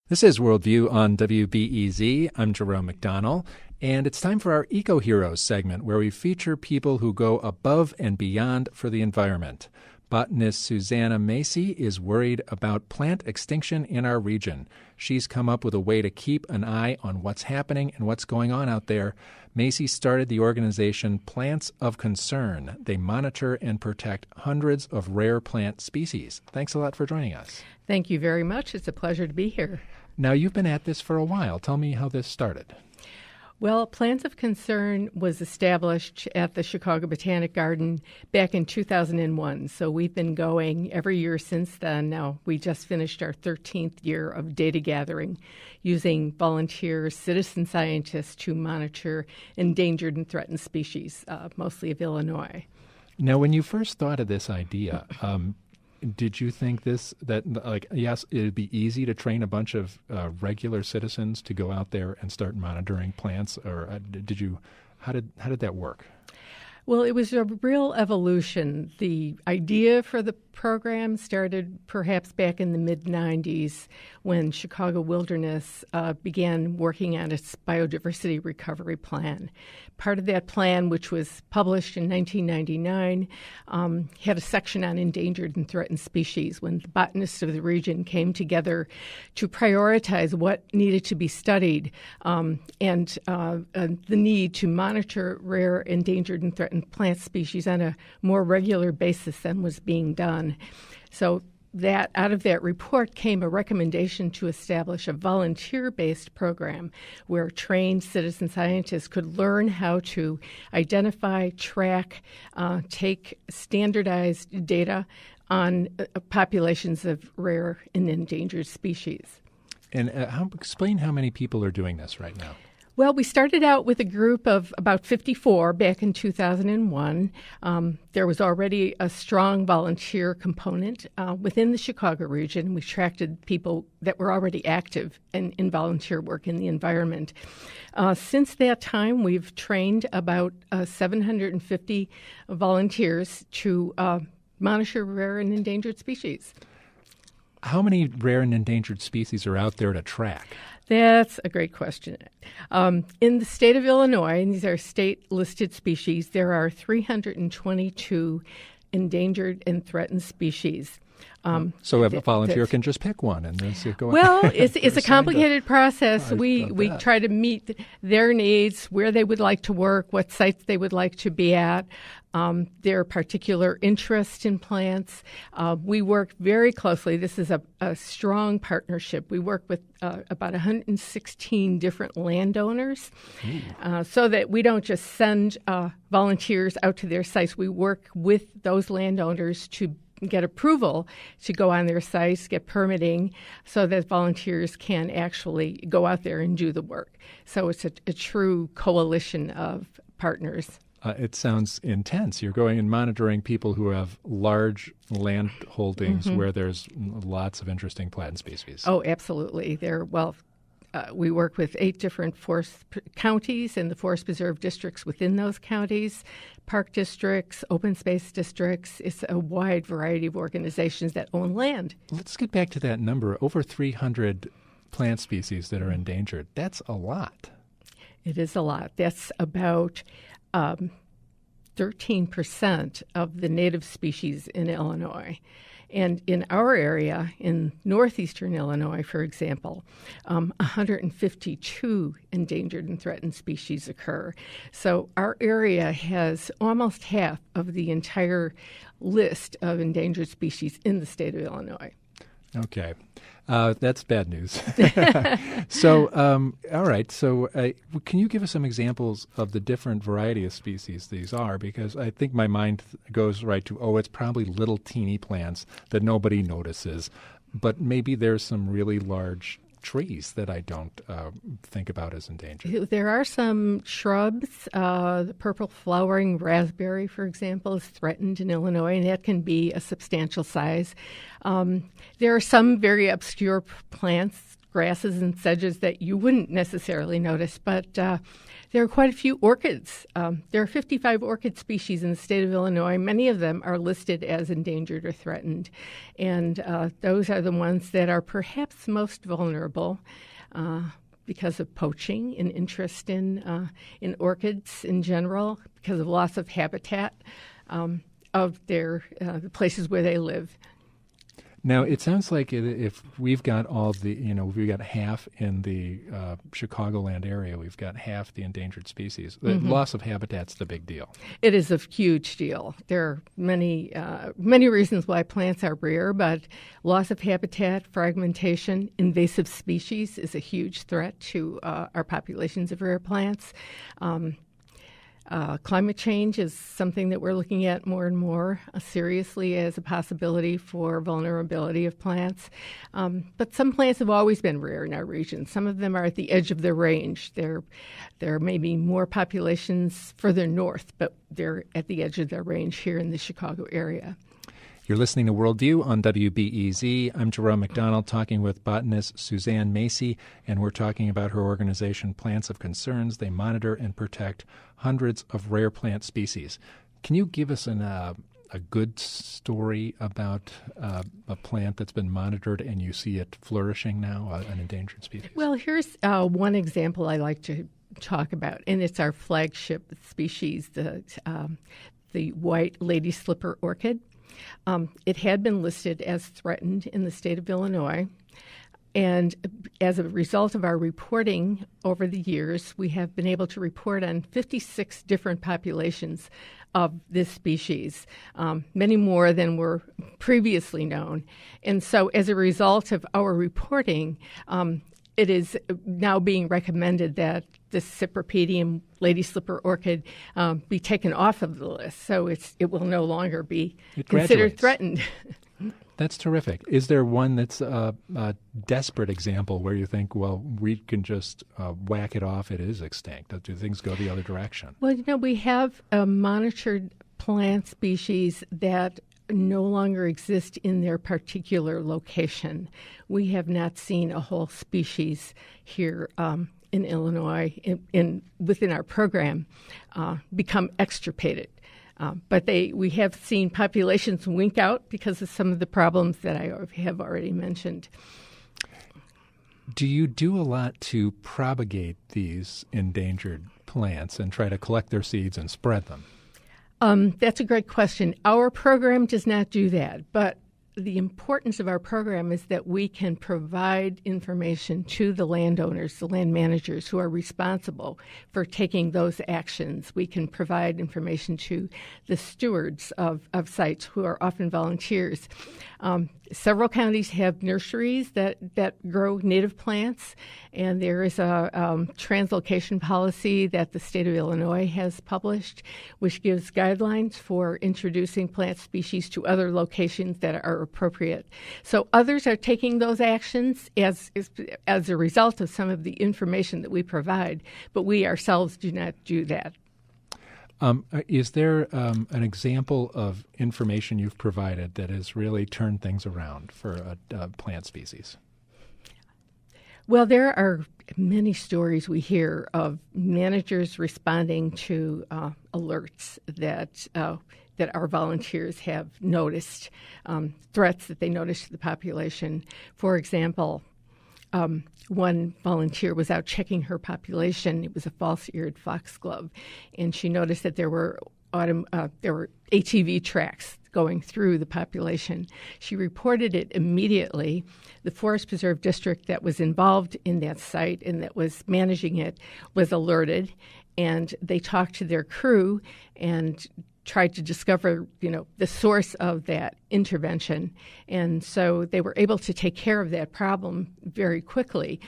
This is Worldview on WBEZ. I'm Jerome McDonnell, and it's time for our Eco Heroes segment, where we feature people who go above and beyond for the environment. Botanist Susanne Masi is worried about plant extinction in our region. She's come up with a way to keep an eye on what's happening and what's going on out there. Masi started the organization Plants of Concern. They monitor and protect hundreds of rare plant species. Thanks a lot for joining us. Thank you very much. It's a pleasure to be here. Now, you've been at this for a while. Tell me how this started. Well, Plants of Concern was established at the Chicago Botanic Garden back in 2001. So we've been going every year since then. Now, we just finished our 13th year of data gathering using volunteers, citizen scientists to monitor endangered and threatened species, mostly of Illinois. Now, when you first thought of this idea, did you think yes, it'd be easy to train a bunch of regular citizens to go out there and start monitoring plants, or how did that work? Well, it was a real evolution. The idea for the program started perhaps back in the mid-'90s when Chicago Wilderness began working on its biodiversity recovery plan. Part of that plan, which was published in 1999, had a section on endangered and threatened species when the botanists of the region came together to prioritize what needed to be studied and the need to monitor rare, endangered, and threatened plant species on a more regular basis than was being done. So that out of that report came a recommendation to establish a volunteer-based program where trained citizen scientists could learn how to identify, track, take standardized data on populations of rare and endangered species. And explain how many people are doing this right now. Well, we started out with a group of about 54 back in 2001. There was already a strong volunteer component within the Chicago region. We attracted people that were already active in volunteer work in the environment. Since that time, we've trained about 750 volunteers to monitor rare and endangered species. How many rare and endangered species are out there to track? That's a great question. In the state of Illinois, and these are state-listed species, there are 322 endangered and threatened species. So a volunteer can just pick one and then go. Well, it's a complicated process. We try to meet their needs, where they would like to work, what sites they would like to be at, their particular interest in plants. We work very closely. This is a strong partnership. We work with about 116 different landowners so that we don't just send volunteers out to their sites. We work with those landowners to get approval to go on their sites, get permitting, so that volunteers can actually go out there and do the work. So it's a true coalition of partners. It sounds intense. You're going and monitoring people who have large land holdings where there's lots of interesting plant species. Oh, absolutely. We work with 8 different forest counties and the forest preserve districts within those counties, park districts, open space districts. It's a wide variety of organizations that own land. Let's get back to that number. Over 300 plant species that are endangered. That's a lot. It is a lot. That's about 13% of the native species in Illinois. And in our area, in northeastern Illinois, for example, 152 endangered and threatened species occur. So our area has almost half of the entire list of endangered species in the state of Illinois. Okay. That's bad news. So, all right. So can you give us some examples of the different variety of species these are? Because I think my mind goes right to, it's probably little teeny plants that nobody notices. But maybe there's some really large trees that I don't think about as endangered. There are some shrubs. The purple flowering raspberry, for example, is threatened in Illinois, and that can be a substantial size. There are some very obscure plants grasses and sedges that you wouldn't necessarily notice, but there are quite a few orchids. There are 55 orchid species in the state of Illinois. Many of them are listed as endangered or threatened, and those are the ones that are perhaps most vulnerable because of poaching and interest in orchids in general, because of loss of habitat of the places where they live. Now, it sounds like if we've got we've got half in the Chicagoland area, we've got half the endangered species. The loss of habitat's the big deal. It is a huge deal. There are many reasons why plants are rare, but loss of habitat, fragmentation, invasive species is a huge threat to our populations of rare plants. Climate change is something that we're looking at more and more seriously as a possibility for vulnerability of plants. But some plants have always been rare in our region. Some of them are at the edge of their range. There may be more populations further north, but they're at the edge of their range here in the Chicago area. You're listening to Worldview on WBEZ. I'm Jerome McDonnell, talking with botanist Susanne Masi, and we're talking about her organization, Plants of Concerns. They monitor and protect hundreds of rare plant species. Can you give us a good story about a plant that's been monitored and you see it flourishing now, an endangered species? Well, here's one example I like to talk about, and it's our flagship species, the white lady slipper orchid. It had been listed as threatened in the state of Illinois, and as a result of our reporting over the years, we have been able to report on 56 different populations of this species, many more than were previously known. And so as a result of our reporting, it is now being recommended that the Cypripedium lady slipper orchid be taken off of the list, so it will no longer be considered threatened. That's terrific. Is there one that's a desperate example where you think, well, we can just whack it off, it is extinct? Do things go the other direction? Well, we have monitored plant species that no longer exist in their particular location. We have not seen a whole species here in Illinois within our program become extirpated. But we have seen populations wink out because of some of the problems that I have already mentioned. Do you do a lot to propagate these endangered plants and try to collect their seeds and spread them? That's a great question. Our program does not do that, but the importance of our program is that we can provide information to the landowners, the land managers who are responsible for taking those actions. We can provide information to the stewards of sites who are often volunteers. Several counties have nurseries that grow native plants, and there is a translocation policy that the state of Illinois has published, which gives guidelines for introducing plant species to other locations that are appropriate. So others are taking those actions as a result of some of the information that we provide, but we ourselves do not do that. Is there an example of information you've provided that has really turned things around for a plant species? Well, there are many stories we hear of managers responding to alerts that our volunteers have noticed, threats that they noticed to the population. For example, one volunteer was out checking her population. It was a false-eared foxglove, and she noticed that there were ATV tracks going through the population. She reported it immediately. The Forest Preserve District that was involved in that site and that was managing it was alerted, and they talked to their crew and tried to discover, the source of that intervention. And so they were able to take care of that problem very quickly.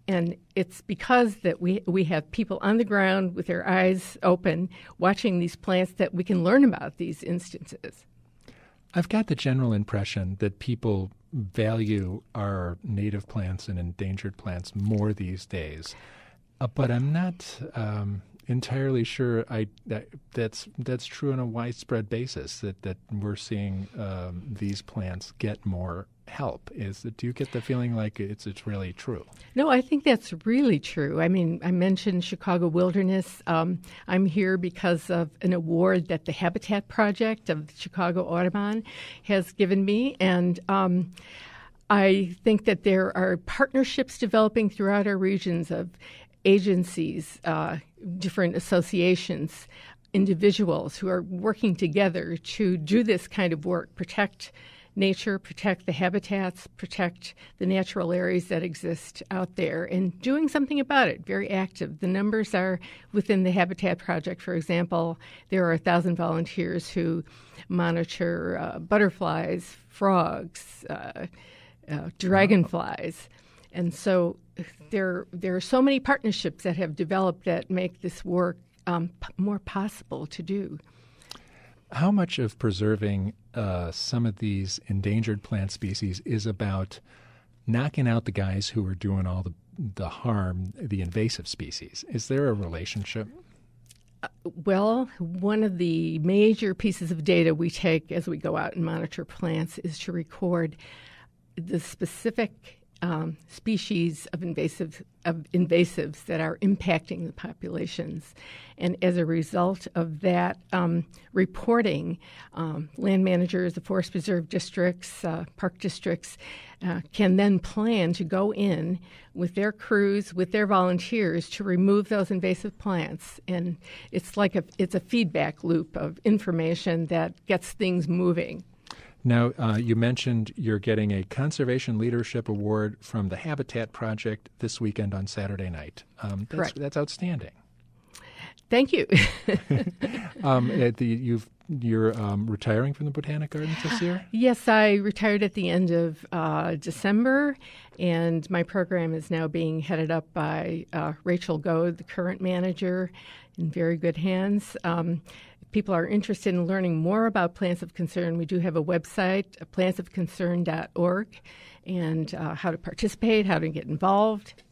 And it's because that we have people on the ground with their eyes open watching these plants that we can learn about these instances. I've got the general impression that people value our native plants and endangered plants more these days. But I'm not entirely sure that's true on a widespread basis, that we're seeing these plants get more help? Do you get the feeling like it's really true? No, I think that's really true. I mean, I mentioned Chicago Wilderness. I'm here because of an award that the Habitat Project of the Chicago Audubon has given me, and I think that there are partnerships developing throughout our regions of agencies, different associations, individuals who are working together to do this kind of work, protect nature, protect the habitats, protect the natural areas that exist out there, and doing something about it, very active. The numbers are within the Habitat Project, for example, there are 1,000 volunteers who monitor butterflies, frogs, dragonflies. And so there are so many partnerships that have developed that make this work more possible to do. How much of preserving some of these endangered plant species is about knocking out the guys who are doing all the harm, the invasive species? Is there a relationship? Well, one of the major pieces of data we take as we go out and monitor plants is to record the specific species of invasives that are impacting the populations. And as a result of that reporting, land managers, the forest preserve districts, park districts can then plan to go in with their crews, with their volunteers to remove those invasive plants. And it's like it's a feedback loop of information that gets things moving. Now, you mentioned you're getting a Conservation Leadership Award from the Habitat Project this weekend on Saturday night. Correct. That's outstanding. Thank you. You're retiring from the Botanic Gardens this year? Yes, I retired at the end of December, and my program is now being headed up by Rachel Goad, the current manager, in very good hands. People are interested in learning more about Plants of Concern. We do have a website, plantsofconcern.org, and how to participate, how to get involved.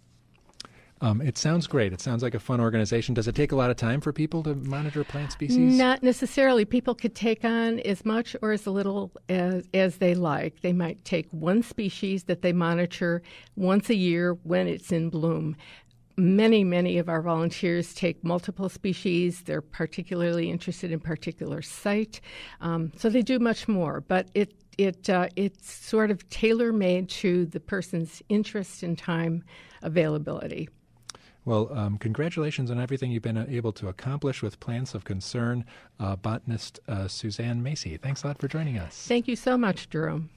It sounds great. It sounds like a fun organization. Does it take a lot of time for people to monitor plant species? Not necessarily. People could take on as much or as little as they like. They might take one species that they monitor once a year when it's in bloom. Many of our volunteers take multiple species. They're particularly interested in particular site, so they do much more. But it's sort of tailor-made to the person's interest and time availability. Well, congratulations on everything you've been able to accomplish with Plants of Concern, botanist Susanne Masi. Thanks a lot for joining us. Thank you so much, Jerome.